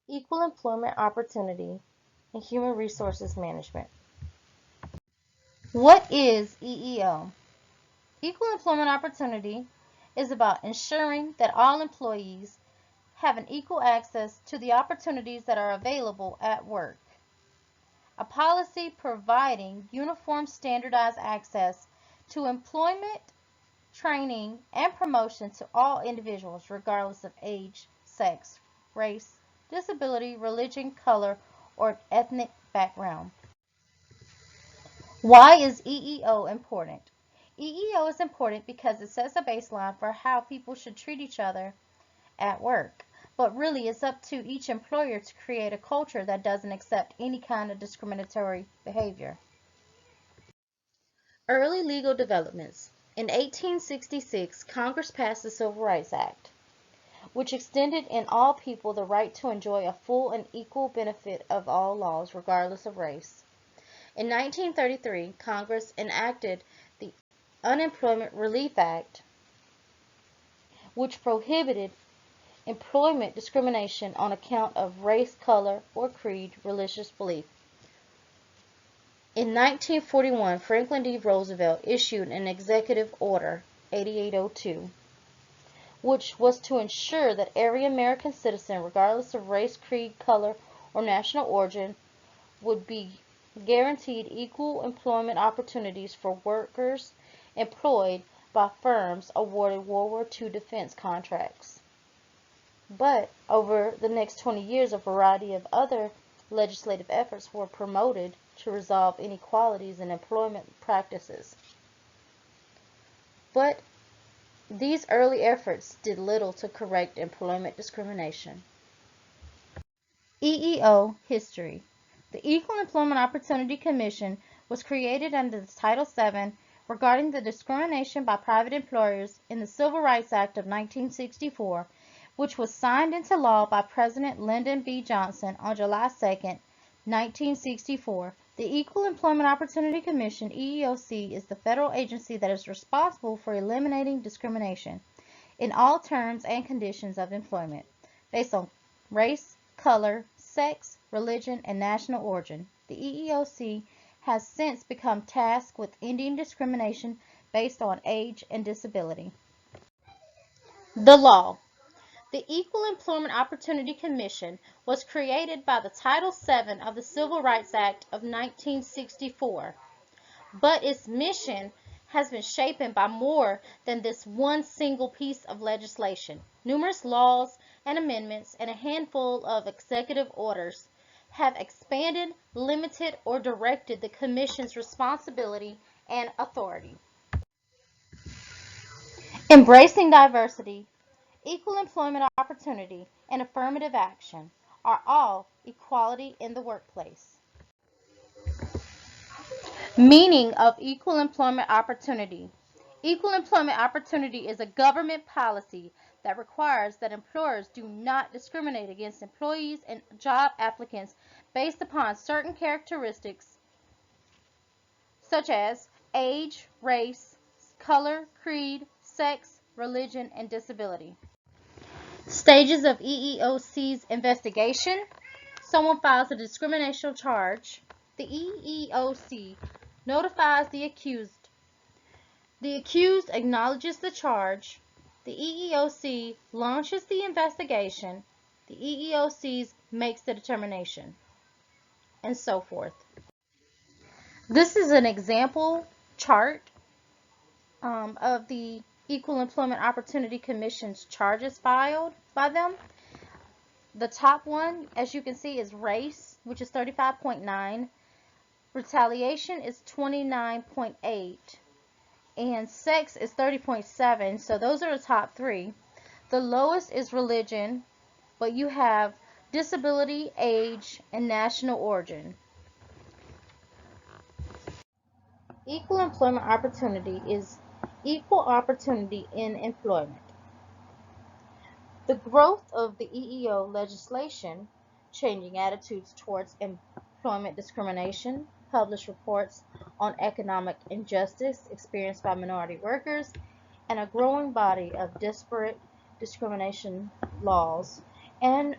Equal Employment Opportunity and Human Resources Management. What is EEO? Equal Employment Opportunity is about ensuring that all employees have an equal access to the opportunities that are available at work. A policy providing uniform standardized access to employment, training, and promotion to all individuals regardless of age, sex, race, disability, religion, color, or ethnic background. Why is EEO important? EEO is important because it sets a baseline for how people should treat each other at work. But really, it's up to each employer to create a culture that doesn't accept any kind of discriminatory behavior. Early legal developments. In 1866, Congress passed the Civil Rights Act, which extended in all people the right to enjoy a full and equal benefit of all laws, regardless of race. In 1933, Congress enacted the Unemployment Relief Act, which prohibited employment discrimination on account of race, color, or creed, religious belief. In 1941, Franklin D. Roosevelt issued an Executive Order 8802, which was to ensure that every American citizen, regardless of race, creed, color, or national origin, would be guaranteed equal employment opportunities for workers employed by firms awarded World War II defense contracts. But over the next 20 years, a variety of other legislative efforts were promoted to resolve inequalities in employment practices. But these early efforts did little to correct employment discrimination. EEO history. The Equal Employment Opportunity Commission was created under the Title VII regarding the discrimination by private employers in the Civil Rights Act of 1964, which was signed into law by President Lyndon B. Johnson on July 2, 1964. The Equal Employment Opportunity Commission, EEOC, is the federal agency that is responsible for eliminating discrimination in all terms and conditions of employment based on race, color, sex, religion, and national origin. The EEOC has since become tasked with ending discrimination based on age and disability. The law. The Equal Employment Opportunity Commission was created by the Title VII of the Civil Rights Act of 1964, but its mission has been shaped by more than this one single piece of legislation. Numerous laws and amendments and a handful of executive orders have expanded, limited, or directed the Commission's responsibility and authority. Embracing diversity, equal employment opportunity, and affirmative action are all equality in the workplace. Meaning of equal employment opportunity. Equal employment opportunity is a government policy that requires that employers do not discriminate against employees and job applicants based upon certain characteristics such as age, race, color, creed, sex, religion, and disability. Stages of EEOC's investigation. Someone files a discrimination charge. The EEOC notifies the accused. The accused acknowledges the charge. The EEOC launches the investigation. The EEOC makes the determination, and so forth. This is an example chart of the Equal Employment Opportunity Commission's charges filed by them. The top one, as you can see, is race, which is 35.9. Retaliation is 29.8. And sex is 30.7. So those are the top three. The lowest is religion, but you have disability, age, and national origin. Equal employment opportunity is equal opportunity in employment. The growth of the EEO legislation, changing attitudes towards employment discrimination, published reports on economic injustice experienced by minority workers, and a growing body of disparate discrimination laws and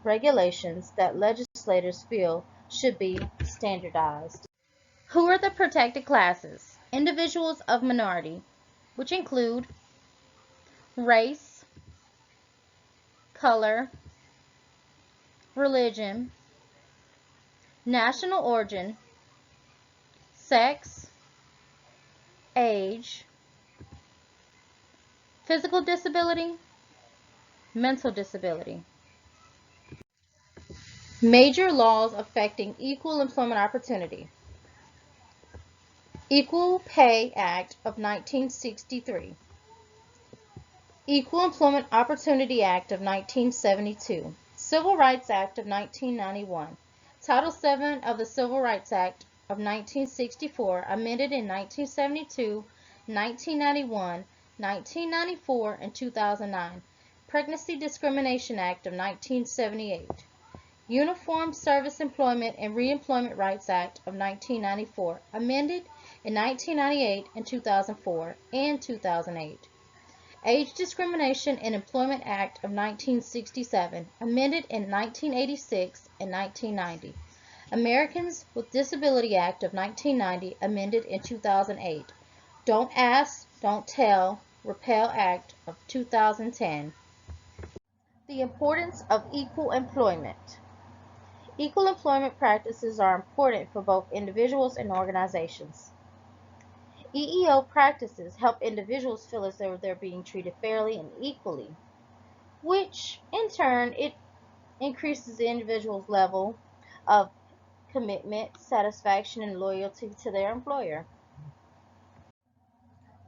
regulations that legislators feel should be standardized. Who are the protected classes? Individuals of minority, which include race, color, religion, national origin, sex, age, physical disability, mental disability. Major laws affecting equal employment opportunity. Equal Pay Act of 1963. Equal Employment Opportunity Act of 1972. Civil Rights Act of 1991. Title VII of the Civil Rights Act of 1964, amended in 1972, 1991, 1994, and 2009. Pregnancy Discrimination Act of 1978. Uniform Service Employment and Reemployment Rights Act of 1994, amended in 1998 and 2004 and 2008. Age Discrimination and Employment Act of 1967, amended in 1986 and 1990. Americans with Disability Act of 1990, amended in 2008. Don't Ask, Don't Tell, Repeal Act of 2010. The importance of equal employment. Equal employment practices are important for both individuals and organizations. EEO practices help individuals feel as though they're being treated fairly and equally, which in turn it increases the individual's level of commitment, satisfaction, and loyalty to their employer.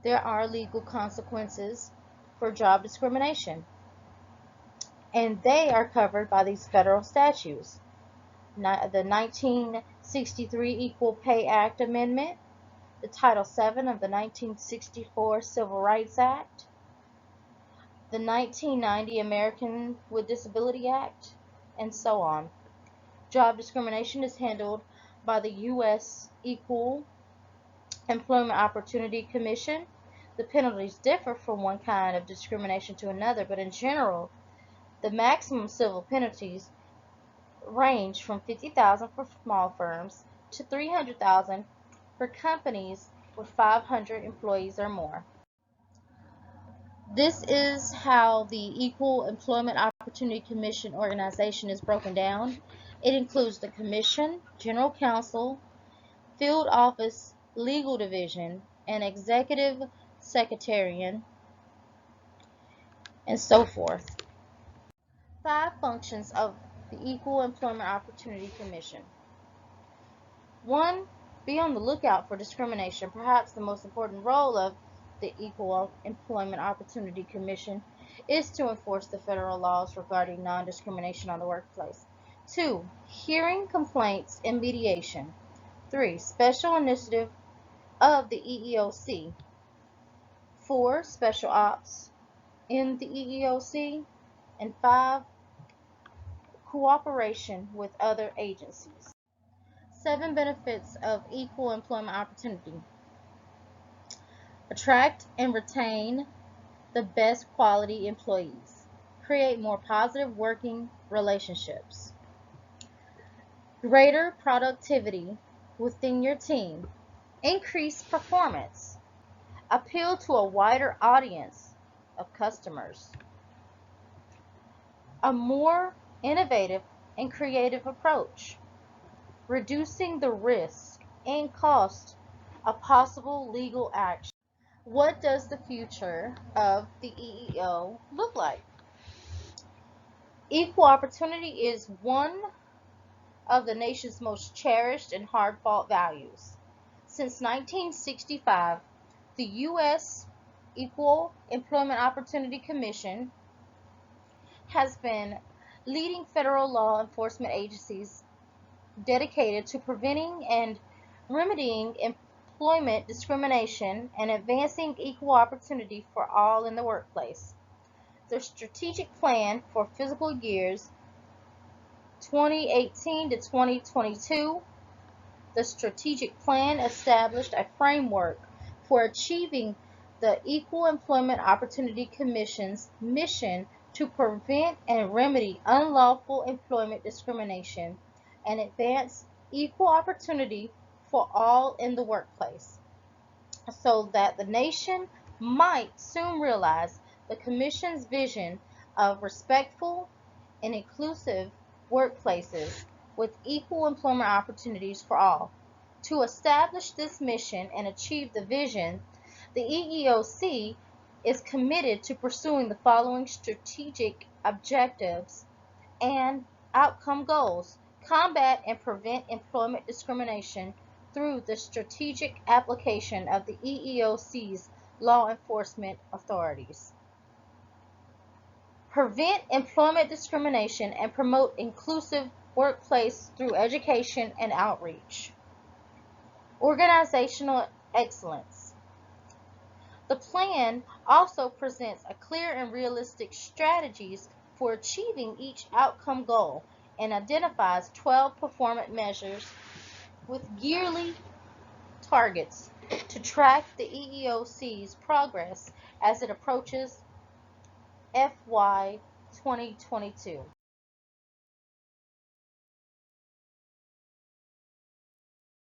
There are legal consequences for job discrimination, and they are covered by these federal statutes. The 1963 Equal Pay Act Amendment, the Title VII of the 1964 Civil Rights Act, the 1990 American with Disability Act, and so on. Job discrimination is handled by the U.S. Equal Employment Opportunity Commission. The penalties differ from one kind of discrimination to another, but in general, the maximum civil penalties range from $50,000 for small firms to $300,000 for companies with 500 employees or more. This is how the Equal Employment Opportunity Commission organization is broken down. It includes the Commission, General Counsel, Field Office, Legal Division, and Executive Secretariat, and so forth. 5 functions of the Equal Employment Opportunity Commission. 1. Be on the lookout for discrimination. Perhaps the most important role of the Equal Employment Opportunity Commission is to enforce the federal laws regarding non-discrimination on the workplace. 2. Hearing complaints and mediation. 3. Special initiative of the EEOC. 4. Special ops in the EEOC. And 5. Cooperation with other agencies. 7 benefits of equal employment opportunity. Attract and retain the best quality employees. Create more positive working relationships. Greater productivity within your team. Increase performance. Appeal to a wider audience of customers. A more innovative and creative approach. Reducing the risk and cost of possible legal action. What does the future of the EEO look like? Equal opportunity is one of the nation's most cherished and hard-fought values. Since 1965, the U.S. Equal Employment Opportunity Commission has been leading federal law enforcement agencies dedicated to preventing and remedying employment discrimination and advancing equal opportunity for all in the workplace. The strategic plan for fiscal years 2018 to 2022, the strategic plan established a framework for achieving the Equal Employment Opportunity Commission's mission to prevent and remedy unlawful employment discrimination and advance equal opportunity for all in the workplace, so that the nation might soon realize the Commission's vision of respectful and inclusive workplaces with equal employment opportunities for all. To establish this mission and achieve the vision, the EEOC is committed to pursuing the following strategic objectives and outcome goals: combat and prevent employment discrimination through the strategic application of the EEOC's law enforcement authorities. Prevent employment discrimination and promote inclusive workplace through education and outreach. Organizational excellence. The plan also presents a clear and realistic strategies for achieving each outcome goal and identifies 12 performance measures with yearly targets to track the EEOC's progress as it approaches FY 2022.